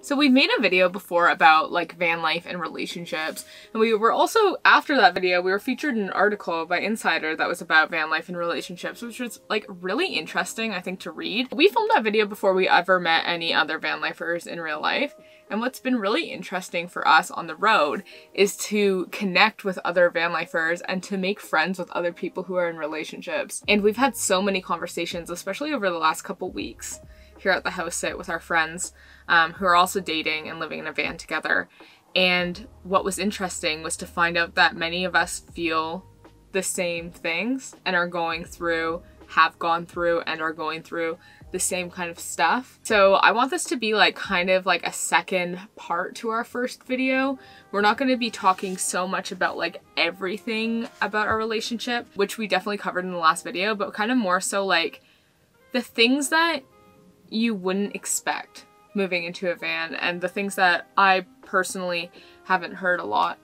So we've made a video before about like van life and relationships, and we were also, after that video, we were featured in an article by Insider that was about van life and relationships, which was like really interesting, I think, to read. We filmed that video before we ever met any other van lifers in real life, and what's been really interesting for us on the road is to connect with other van lifers and to make friends with other people who are in relationships. And we've had so many conversations, especially over the last couple weeks here at the house sit with our friends who are also dating and living in a van together. And what was interesting was to find out that many of us feel the same things and are going through, have gone through, and are going through the same kind of stuff. So I want this to be like kind of like a second part to our first video. We're not going to be talking so much about like everything about our relationship, which we definitely covered in the last video, but kind of more so like the things that you wouldn't expect moving into a van, and the things that I personally haven't heard a lot.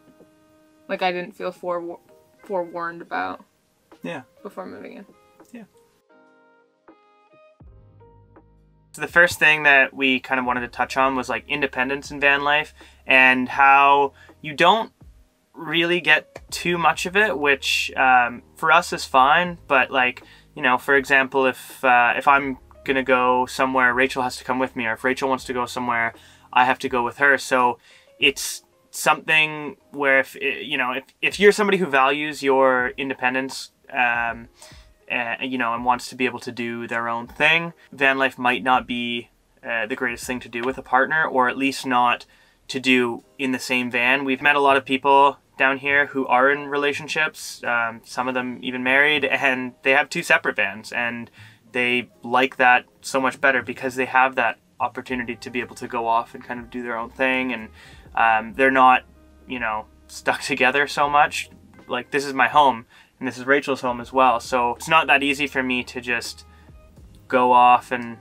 Like I didn't feel forewarned about. Yeah. Before moving in. Yeah. So the first thing that we kind of wanted to touch on was like independence in van life and how you don't really get too much of it, which for us is fine. But like, you know, for example, if I'm gonna go somewhere, Rachel has to come with me, or if Rachel wants to go somewhere, I have to go with her. So it's something where if you're somebody who values your independence, you know, and wants to be able to do their own thing, van life might not be the greatest thing to do with a partner, or at least not to do in the same van. We've met a lot of people down here who are in relationships, some of them even married, and they have two separate vans, and they like that so much better because they have that opportunity to be able to go off and kind of do their own thing, and they're not, you know, stuck together so much. Like, this is my home and this is Rachel's home as well, so it's not that easy for me to just go off and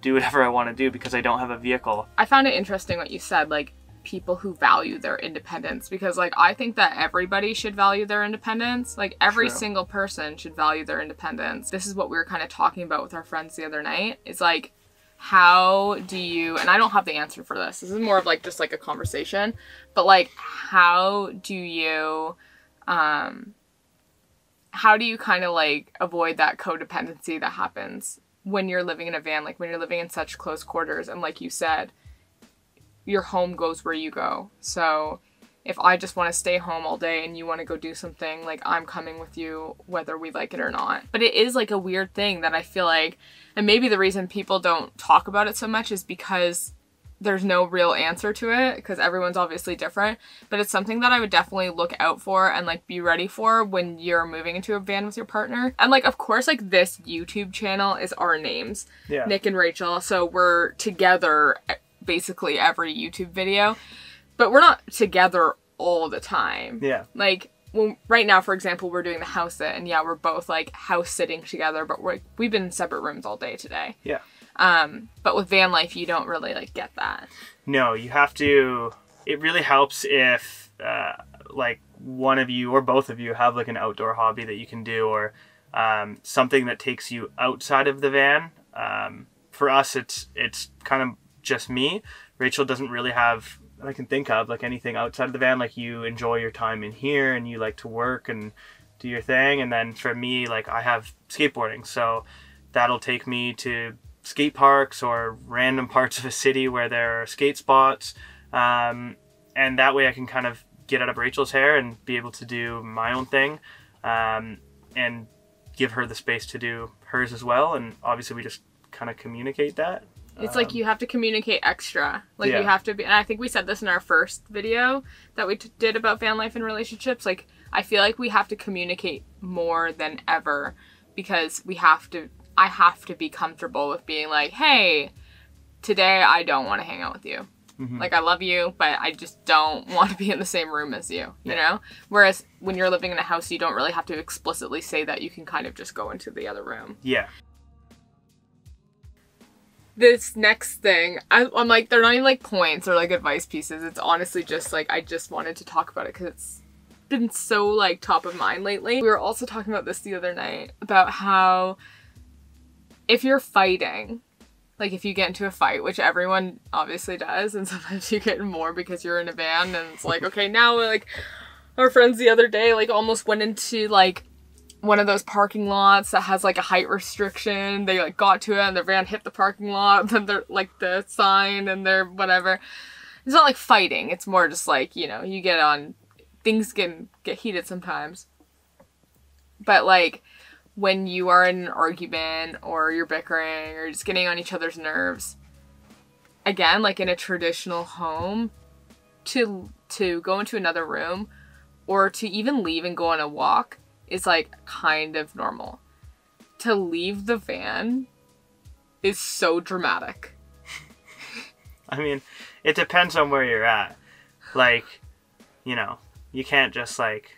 do whatever I want to do because I don't have a vehicle. I found it interesting what you said, like people who value their independence, because like I think that everybody should value their independence. Like every single person should value their independence. This is what we were kind of talking about with our friends the other night. It's like, how do you, and I don't have the answer for this, this is more of like just like a conversation, but like how do you kind of like avoid that codependency that happens when you're living in a van, like when you're living in such close quarters, and like you said, your home goes where you go. So if I just want to stay home all day and you want to go do something, like I'm coming with you whether we like it or not. But it is like a weird thing that I feel like, and maybe the reason people don't talk about it so much is because there's no real answer to it, because everyone's obviously different. But it's something that I would definitely look out for and like be ready for when you're moving into a van with your partner. And like, of course, like this YouTube channel is our names, Nick and Rachel. So we're together basically every YouTube video, but we're not together all the time. Yeah. Like, well, right now, for example, we're doing the house sit, and yeah, we're both like house sitting together, but we've been in separate rooms all day today. Yeah. But with van life, you don't really like get that. No, you have to, it really helps if like one of you or both of you have like an outdoor hobby that you can do, or something that takes you outside of the van. For us, it's kind of just me. Rachel doesn't really have, that I can think of, like anything outside of the van. Like, you enjoy your time in here and you like to work and do your thing. And then for me, like, I have skateboarding, so that'll take me to skate parks or random parts of a city where there are skate spots. And that way I can kind of get out of Rachel's hair and be able to do my own thing, and give her the space to do hers as well. And obviously we just kind of communicate that. It's like you have to communicate extra. Like you have to be, and I think we said this in our first video that we did about van life and relationships. Like, I feel like we have to communicate more than ever, because I have to be comfortable with being like, hey, today I don't want to hang out with you. Mm-hmm. Like, I love you, but I just don't want to be in the same room as you, you know? Whereas when you're living in a house, you don't really have to explicitly say that. You can kind of just go into the other room. Yeah. This next thing, I'm like, they're not even like points or like advice pieces. It's honestly just like, I just wanted to talk about it because it's been so like top of mind lately. We were also talking about this the other night, about how if you're fighting Like if you get into a fight, which everyone obviously does, and sometimes you get in more because you're in a van, and it's like, okay, now like our friends the other day like almost went into like one of those parking lots that has like a height restriction. They like got to it and their van hit the parking lot, then they're like the sign and they're whatever. It's not like fighting. It's more just like, you know, you get on, things can get heated sometimes. But like when you are in an argument or you're bickering or just getting on each other's nerves, again, like in a traditional home, to go into another room or to even leave and go on a walk is like kind of normal. To leave the van is so dramatic. I mean, it depends on where you're at. Like, you know, you can't just like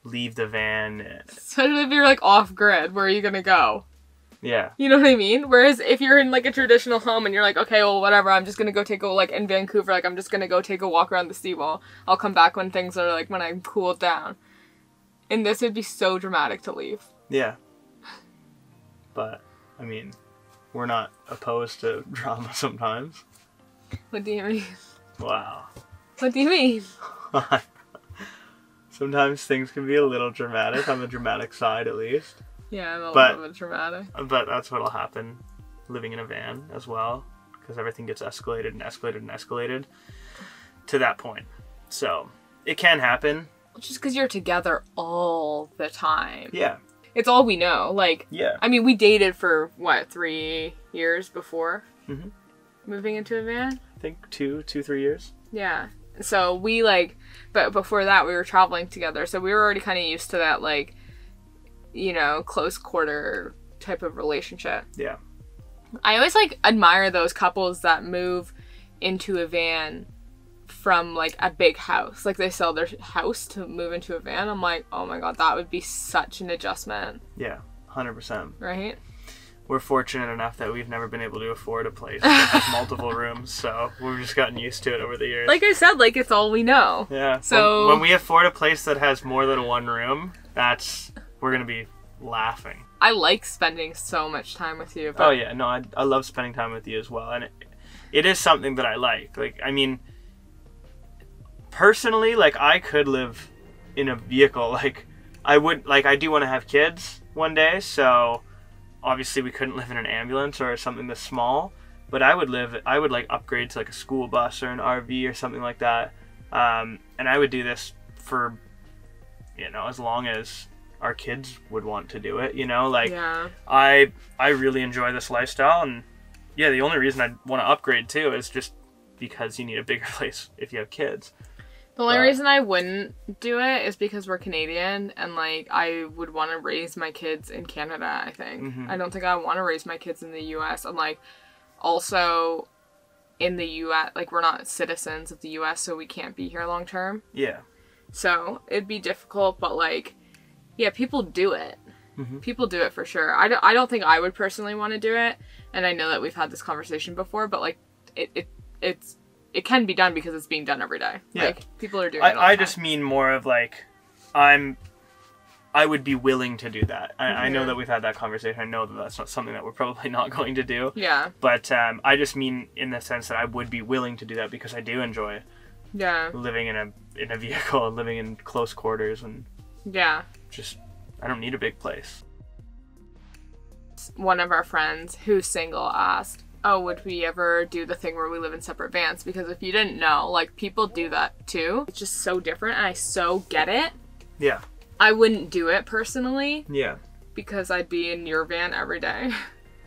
leave the van. Especially if you're like off grid, where are you gonna go? Yeah. You know what I mean? Whereas if you're in like a traditional home and you're like, okay, well, whatever, I'm just gonna go take a, like in Vancouver, like I'm just gonna go take a walk around the seawall. I'll come back when things are like, when I'm cooled down. In this, it'd be so dramatic to leave. Yeah. But, I mean, we're not opposed to drama sometimes. What do you mean? Wow. What do you mean? Sometimes things can be a little dramatic, on the dramatic side at least. Yeah, I'm a little bit dramatic. But that's what'll happen living in a van as well, because everything gets escalated and escalated and escalated to that point. So, it can happen. Just because you're together all the time. Yeah. It's all we know. Like, yeah. I mean, we dated for, what, 3 years before Mm-hmm. moving into a van? I think 3 years. Yeah. So we, like, but before that, we were traveling together. So we were already kind of used to that, like, you know, close quarter type of relationship. Yeah. I always, like, admire those couples that move into a van from like a big house. Like they sell their house to move into a van. I'm like, oh my god, that would be such an adjustment. Yeah, 100%. Right? We're fortunate enough that we've never been able to afford a place that has multiple rooms, so we've just gotten used to it over the years. Like I said, like it's all we know. Yeah. So when we afford a place that has more than one room, we're gonna be laughing. I like spending so much time with you. But oh yeah, no, I love spending time with you as well, and it is something that I like. Like, I mean, personally, like, I could live in a vehicle. Like, I do want to have kids one day, so obviously we couldn't live in an ambulance or something this small, but I would like upgrade to like a school bus or an RV or something like that. And I would do this for, you know, as long as our kids would want to do it, you know, like, yeah. I really enjoy this lifestyle, and yeah, the only reason I want to upgrade too is just because you need a bigger place if you have kids. The only reason I wouldn't do it is because we're Canadian, and like I would want to raise my kids in Canada, I think. Mm-hmm. I don't think I want to raise my kids in the US. And like also in the US, like we're not citizens of the US, so we can't be here long term. Yeah. So it'd be difficult, but like, yeah, people do it. Mm-hmm. People do it for sure. I don't think I would personally want to do it, and I know that we've had this conversation before, but like it can be done because it's being done every day. Yeah. Like, people are doing it all the time. I just mean more of like, I would be willing to do that. I know that we've had that conversation. I know that that's not something that we're probably not going to do. Yeah. But I just mean in the sense that I would be willing to do that because I do enjoy living in a vehicle and living in close quarters, and just, I don't need a big place. One of our friends who's single asked, oh, would we ever do the thing where we live in separate vans? Because if you didn't know, like, people do that too. It's just so different, and I so get it. Yeah. I wouldn't do it personally. Yeah. Because I'd be in your van every day.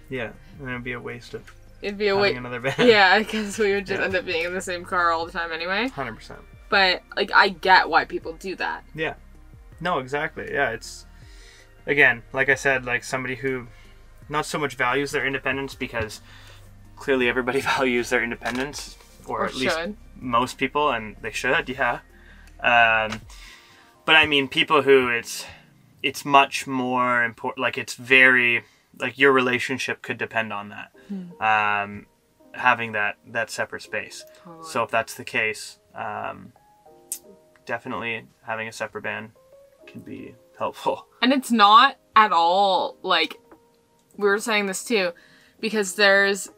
Yeah, and it'd be a waste of another van. Yeah, because we would just end up being in the same car all the time anyway. 100%. But, like, I get why people do that. Yeah. No, exactly. Yeah, it's, again, like I said, like somebody who not so much values their independence, because clearly everybody values their independence, or at least most people, and they should, yeah. But I mean, people who it's much more important, like it's very, like your relationship could depend on that, having that separate space. Totally. So if that's the case, definitely having a separate van can be helpful. And it's not at all, like, we were saying this too, because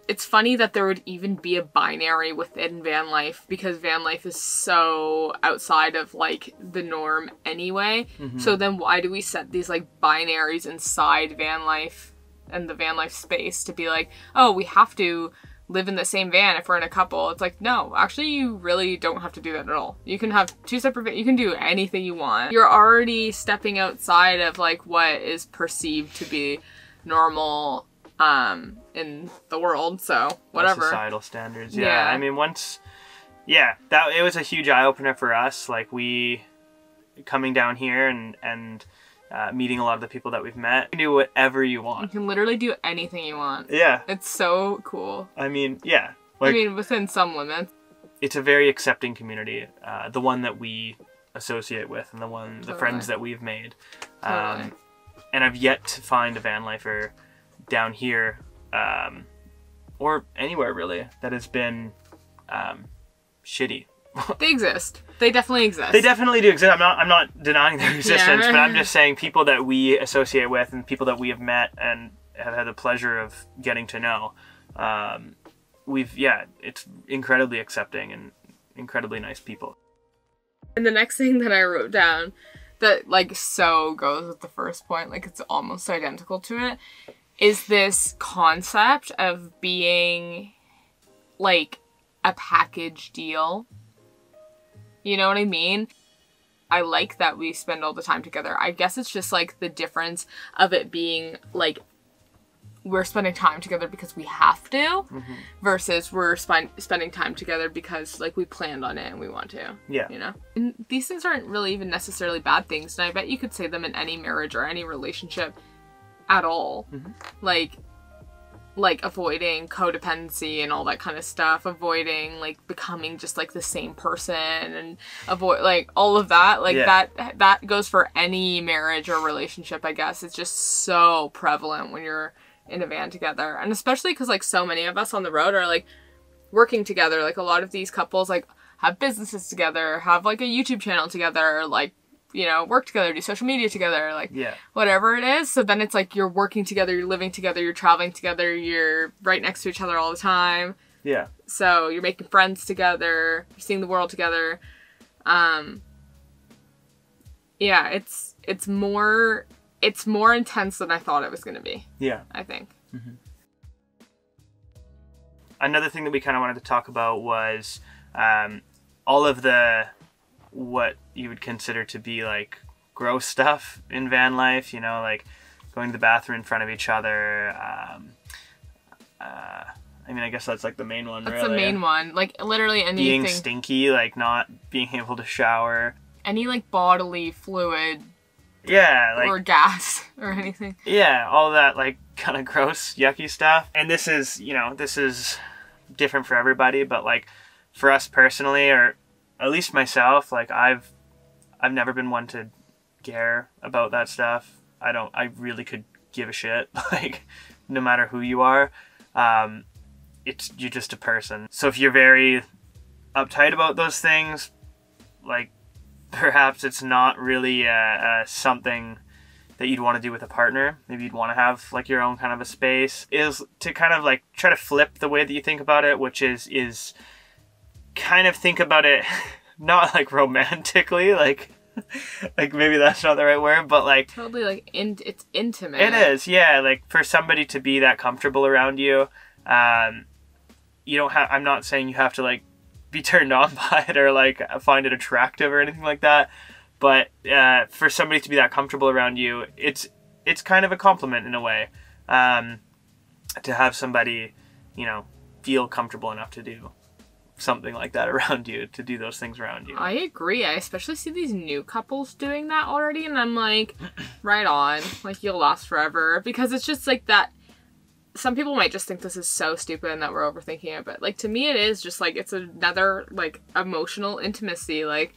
it's funny that there would even be a binary within van life, because van life is so outside of like the norm anyway. So then why do we set these like binaries inside van life and the van life space to be like, oh, we have to live in the same van if we're in a couple? It's like, no, actually you really don't have to do that at all. You can have 2 separate you can do anything you want. You're already stepping outside of like what is perceived to be normal in the world, so whatever. Societal standards. Yeah. I mean, it was a huge eye-opener for us, like we coming down here and meeting a lot of the people that we've met. You can do whatever you want. You can literally do anything you want. Yeah. It's so cool. I mean, yeah. Like, I mean, within some limits. It's a very accepting community, the one that we associate with and the friends that we've made. And I've yet to find a van lifer down here, or anywhere really, that has been shitty. They exist. They definitely exist. They definitely do exist. I'm not denying their existence, but I'm just saying people that we associate with and people that we have met and have had the pleasure of getting to know. It's incredibly accepting and incredibly nice people. And the next thing that I wrote down that like so goes with the first point, like it's almost identical to it, is this concept of being like a package deal. You know what I mean? I like that we spend all the time together. I guess it's just like the difference of it being like we're spending time together because we have to, versus we're spending time together because like we planned on it and we want to. Yeah. You know? And these things aren't really even necessarily bad things, and I bet you could say them in any marriage or any relationship at all. Like avoiding codependency and all that kind of stuff, avoiding like becoming just like the same person, and avoid like all of that, like that goes for any marriage or relationship. I guess it's just so prevalent when you're in a van together, and especially because like so many of us on the road are like working together. Like a lot of these couples like have businesses together, have like a YouTube channel together, like, you know, work together, do social media together, like whatever it is. So then it's like you're working together, you're living together, you're traveling together, you're right next to each other all the time. Yeah. So you're making friends together, you're seeing the world together. Yeah, it's more intense than I thought it was going to be. Yeah. I think. Another thing that we kind of wanted to talk about was all of the what you would consider to be like gross stuff in van life, you know, like going to the bathroom in front of each other. I mean, I guess that's like the main one. That's really the main one. Like literally anything. Being stinky, like not being able to shower. Any like bodily fluid. Yeah, like, or gas or anything. Yeah, all that like kind of gross, yucky stuff. And this is, you know, this is different for everybody, but like for us personally, or at least myself, like I've never been one to care about that stuff. I really could give a shit, like no matter who you are. You're just a person. So if you're very uptight about those things, like perhaps it's not really something that you'd want to do with a partner. Maybe you'd want to have like your own kind of a space. Is to kind of like try to flip the way that you think about it, which is kind of think about it not like romantically, like maybe that's not the right word, but like totally like it's intimate. It is, yeah. Like for somebody to be that comfortable around you, you don't have. I'm not saying you have to like be turned on by it or like find it attractive or anything like that, but for somebody to be that comfortable around you, it's kind of a compliment in a way, to have somebody, you know, feel comfortable enough to do something like that around you, to do those things around you. I agree. I especially see these new couples doing that already, and I'm like, right on, like you'll last forever, because it's just like that. Some people might just think this is so stupid and that we're overthinking it, but like to me it is just like it's another like emotional intimacy. Like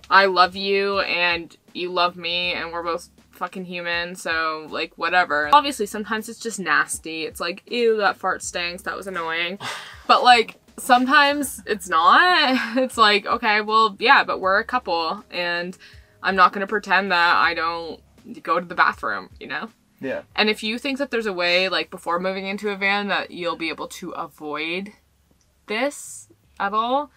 I love you and you love me and we're both fucking human, so like whatever. Obviously sometimes it's just nasty. It's like, ew, that fart stinks, that was annoying. But like sometimes it's not. It's like, okay, well yeah, but we're a couple and I'm not gonna pretend that I don't go to the bathroom, you know? Yeah. And if you think that there's a way, like, before moving into a van that you'll be able to avoid this at all,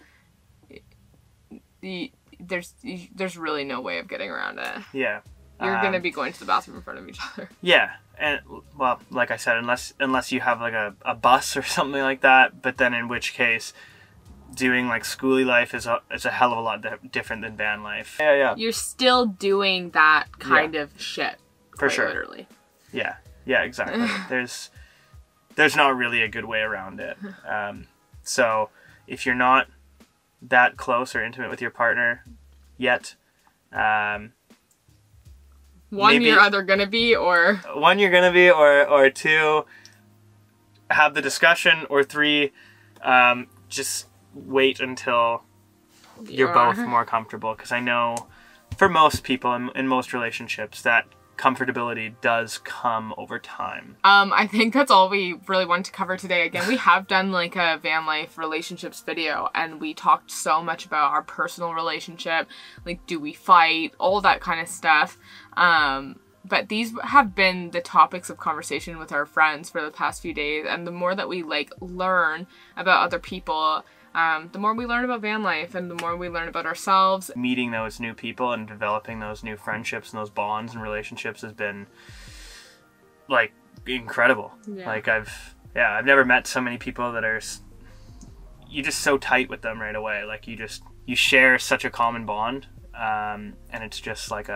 there's really no way of getting around it. Yeah. You're going to be going to the bathroom in front of each other. Yeah. And, well, like I said, unless you have, like, a bus or something like that, but then in which case, doing, like, schoolie life is a hell of a lot different than van life. Yeah, yeah. You're still doing that kind of shit. For sure. Literally. Yeah. Yeah, exactly. There's not really a good way around it. So, if you're not that close or intimate with your partner yet, one, you're either gonna be, or... One, you're gonna be, or two, have the discussion, or three, just wait until you're both more comfortable. Because I know, for most people, in most relationships, that comfortability does come over time. I think that's all we really wanted to cover today. Again, we have done like a van life relationships video, and we talked so much about our personal relationship, like do we fight, all that kind of stuff. But these have been the topics of conversation with our friends for the past few days, and the more that we like learn about other people, the more we learn about van life and the more we learn about ourselves. Meeting those new people and developing those new friendships and those bonds and relationships has been like incredible. Yeah. Like I've never met so many people that are, you're just so tight with them right away. Like you share such a common bond, and it's just like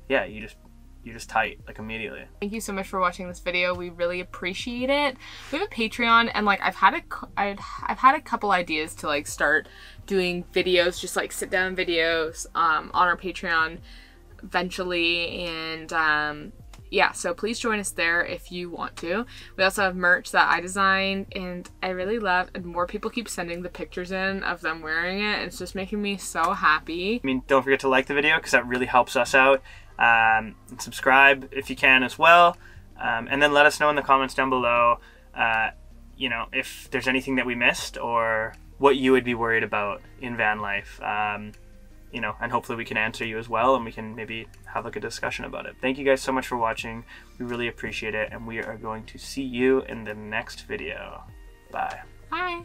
you're just tight, like, immediately. Thank you so much for watching this video. We really appreciate it. We have a Patreon, and like I've had a couple ideas to like start doing videos, just like sit down videos on our Patreon eventually, and yeah, so please join us there if you want to. We also have merch that I designed and I really love, and more people keep sending the pictures in of them wearing it. It's just making me so happy. I mean, don't forget to like the video because that really helps us out. And subscribe if you can as well, and then let us know in the comments down below, you know, if there's anything that we missed or what you would be worried about in van life, you know, and hopefully we can answer you as well, and we can maybe have like a discussion about it. Thank you guys so much for watching. We really appreciate it, and we are going to see you in the next video. Bye. Bye.